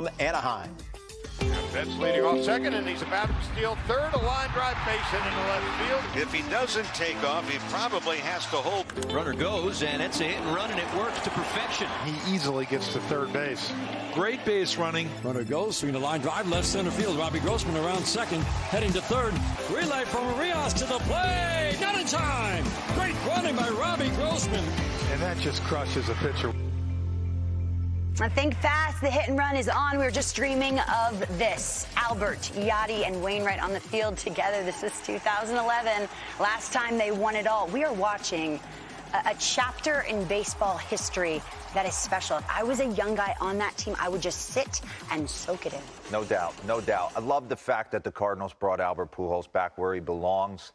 from Anaheim. Betts leading off second, and he's about to steal third. A line drive base hit into left field. If he doesn't take off, he probably has to hold. Runner goes, and it's a hit and run, and it works to perfection. He easily gets to third base. Great base running. Runner goes, swinging the line drive, left center field. Robbie Grossman around second, heading to third. Relay from Rios to the plate. Not in time. Great running by Robbie Grossman. And that just crushes a pitcher. Think fast, the hit and run is on. We were just dreaming of this. Albert, Yachty, and Wainwright on the field together. This is 2011. Last time they won it all. We are watching a chapter in baseball history that is special. If I was a young guy on that team, I would just sit and soak it in. No doubt, no doubt. I love the fact that the Cardinals brought Albert Pujols back where he belongs.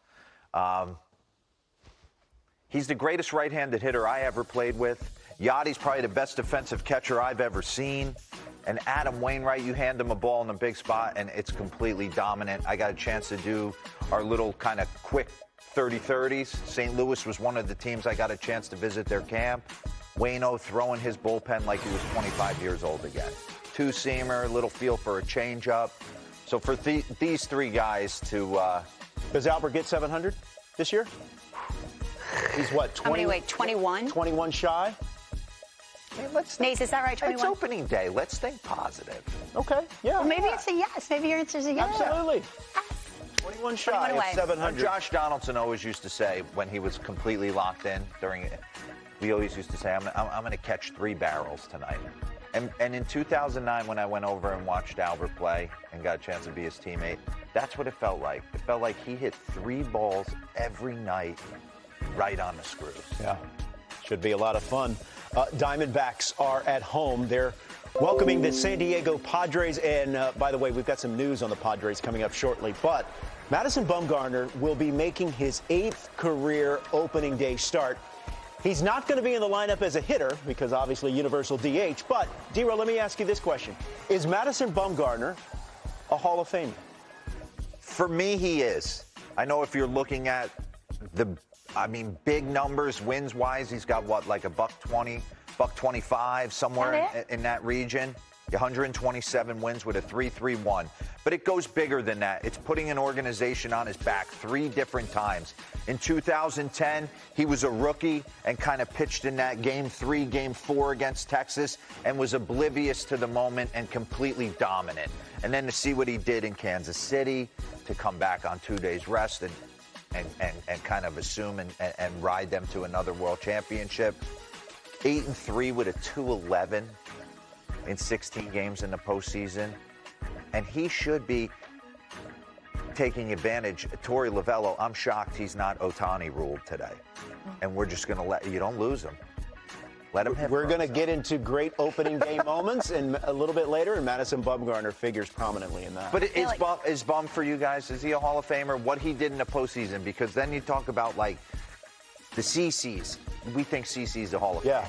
He's the greatest right-handed hitter I ever played with. Yachty's probably the best defensive catcher I've ever seen. And Adam Wainwright, you hand him a ball in a big spot, and it's completely dominant. I got a chance to do our little kind of quick 30-30s. St. Louis was one of the teams I got a chance to visit their camp. Waino throwing his bullpen like he was 25 years old again. Two-seamer, little feel for a changeup. So for these three guys to... Does Albert get 700 this year? He's what, 20? How many weight? 21? 21 shy? Nace, is that right? 21? It's opening day. Let's think positive. Okay, yeah. Well, maybe it's a yes. Maybe your answer is a yes. Absolutely. 21 shy 21 of away. 700. Josh Donaldson always used to say when he was completely locked in during it, we always used to say, I'm going to catch 3 barrels tonight. And in 2009, when I went over and watched Albert play and got a chance to be his teammate, that's what it felt like. It felt like he hit 3 balls every night right on the screws. Yeah, should be a lot of fun. Diamondbacks are at home. They're welcoming the San Diego Padres. And by the way, we've got some news on the Padres coming up shortly. But Madison Bumgarner will be making his 8th career opening day start. He's not going to be in the lineup as a hitter because obviously universal DH. But, D-Ro, let me ask you this question. Is Madison Bumgarner a Hall of Famer? For me, he is. I know if you're looking at big numbers, wins-wise, he's got what, like a $120, $125, somewhere in that region. 127 wins with a 3.31. But it goes bigger than that. It's putting an organization on his back 3 different times. In 2010, he was a rookie and kind of pitched in that Game 3, Game 4 against Texas and was oblivious to the moment and completely dominant. And then to see what he did in Kansas City, to come back on 2 days rest and kind of assume and ride them to another world championship. 8-3 with a 2.11 in 16 games in the postseason. And he should be taking advantage. Torey Lovello, I'm shocked he's not Ohtani ruled today. And we're just going to you don't lose him. Let him hit. We're going to get into great opening day moments and a little bit later, and Madison Bumgarner figures prominently in that. But is Bum for you guys? Is he a Hall of Famer? What he did in the postseason? Because then you talk about, like, the CCs. We think CC's a Hall of Famer.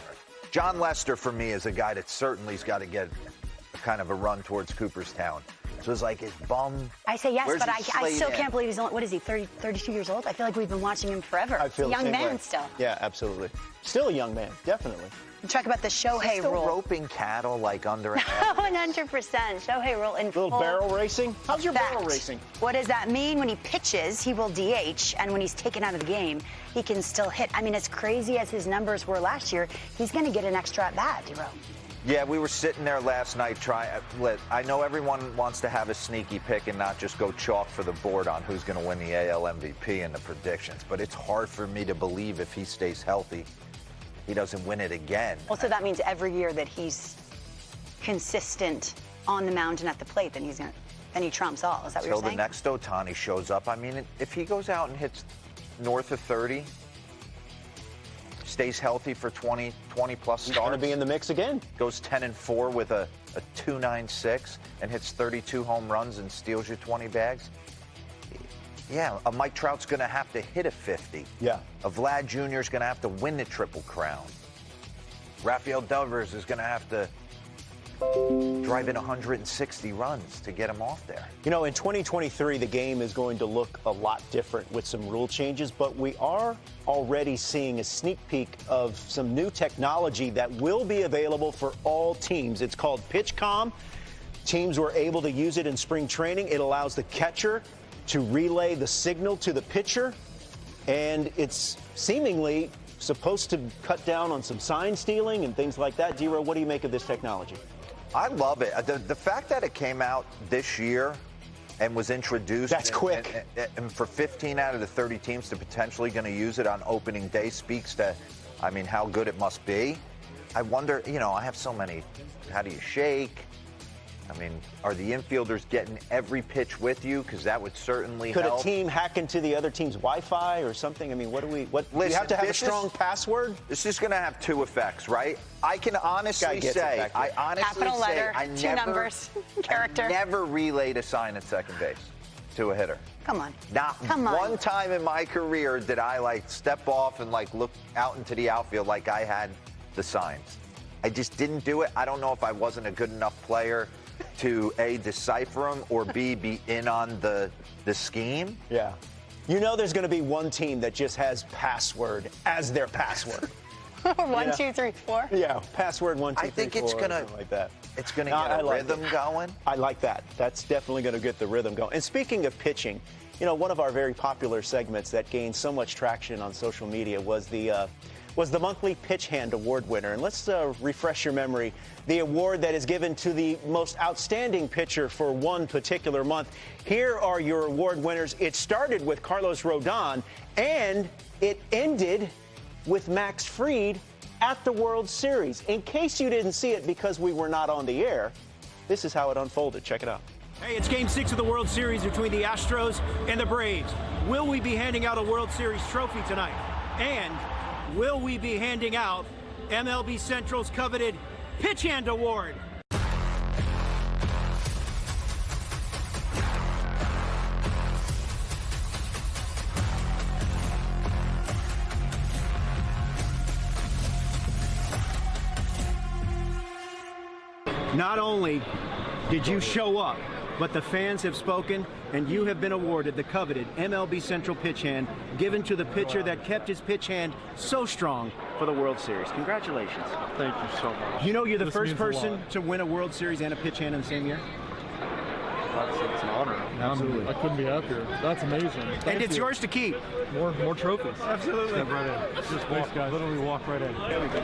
John Lester, for me, is a guy that certainly's got to get kind of a run towards Cooperstown. So it's like, is Bum... I say yes, but I still can't believe he's only, what is he, 32 years old? I feel like we've been watching him forever. I feel a young man way. still. Yeah, absolutely. Still a young man, definitely. Talk about the Shohei still rule. Roping cattle like under an 100%. Shohei rule in little barrel racing? How's your barrel racing? What does that mean? When he pitches, he will DH, and when he's taken out of the game, he can still hit. I mean, as crazy as his numbers were last year, he's going to get an extra at bat, D-Ro. Yeah, we were sitting there last night I know everyone wants to have a sneaky pick and not just go chalk for the board on who's going to win the AL MVP and the predictions, but it's hard for me to believe if he stays healthy, he doesn't win it again. Well, so that means every year that he's consistent on the mound and at the plate, then he trumps all. Is that what you're saying? Until the next Ohtani shows up. I mean, if he goes out and hits north of 30, stays healthy for 20 plus starts. He's going to be in the mix again. Goes 10-4 with a 2.96 and hits 32 home runs and steals you 20 bags. Yeah, a Mike Trout's going to have to hit a 50. Yeah. A Vlad Jr. is going to have to win the Triple Crown. Rafael Devers is going to have to drive in 160 runs to get him off there. You know, in 2023, the game is going to look a lot different with some rule changes, but we are already seeing a sneak peek of some new technology that will be available for all teams. It's called PitchCom. Teams were able to use it in spring training. It allows the catcher to relay the signal to the pitcher, and it's seemingly supposed to cut down on some sign stealing and things like that. D-Row, what do you make of this technology? I love it. The fact that it came out this year and was introduced. That's quick. And for 15 out of the 30 teams to potentially going to use it on opening day speaks to, I mean, how good it must be. I wonder, I have so many. How do you shake? I mean, are the infielders getting every pitch with you? Because that would certainly help. Could a team hack into the other team's Wi-Fi or something? I mean, do you have to have a strong password? This is going to have two effects, right? I can honestly say, capital letter, two numbers, character. I never relayed a sign at second base to a hitter. Come on. Not one time in my career did I step off and look out into the outfield like I had the signs. I just didn't do it. I don't know if I wasn't a good enough player to A, decipher them, or B, be in on the scheme. Yeah. There's going to be one team that just has password as their password. 1, 2, 3, 4. Yeah, password 1, 2, 3, 4. I think it's gonna like that. It's gonna get a rhythm going. I like that. That's definitely going to get the rhythm going. And speaking of pitching, one of our very popular segments that gained so much traction on social media was the monthly Pitch Hand Award winner. And let's refresh your memory. The award that is given to the most outstanding pitcher for one particular month. Here are your award winners. It started with Carlos Rodon, and it ended with Max Fried at the World Series. In case you didn't see it because we were not on the air, this is how it unfolded. Check it out. Hey, it's Game 6 of the World Series between the Astros and the Braves. Will we be handing out a World Series trophy tonight? And will we be handing out MLB Central's coveted Pitch Hand Award? Not only did you show up, but the fans have spoken, and you have been awarded the coveted MLB Central Pitch Hand, given to the pitcher that kept his pitch hand so strong for the World Series. Congratulations. Thank you so much. You're the first person to win a World Series and a pitch hand in the same year? It's an honor. Absolutely. I couldn't be happier. That's amazing. And it's yours to keep. More trophies. Absolutely. Step right in. Just walk, guys. Literally walk right in. There we go.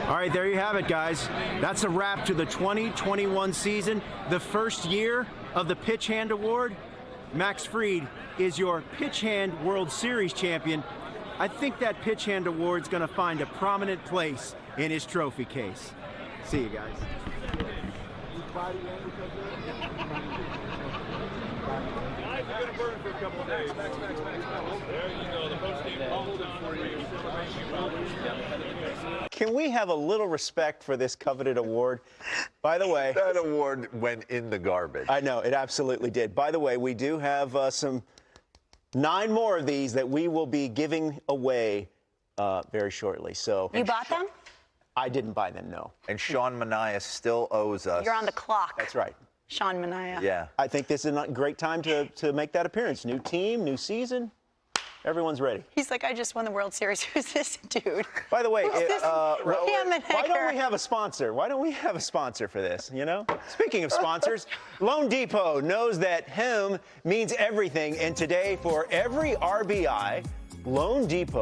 All right, there you have it, guys. That's a wrap to the 2021 season, the first year of the Pitch Hand Award. Max Fried is your Pitch Hand World Series champion. I think that Pitch Hand Award's going to find a prominent place in his trophy case. See you guys. Can we have a little respect for this coveted award? By the way, that award went in the garbage. I know, it absolutely did. By the way, we do have some 9 more of these that we will be giving away very shortly. So you bought them? I didn't buy them, no. And Sean Manaea still owes us. You're on the clock. That's right. Sean Manaea. Yeah. I think this is a great time to make that appearance. New team, new season. Everyone's ready. He's like, I just won the World Series. Who's this dude? By the way, why don't we have a sponsor? Why don't we have a sponsor for this, Speaking of sponsors, Loan Depot knows that home means everything. And today, for every RBI, Loan Depot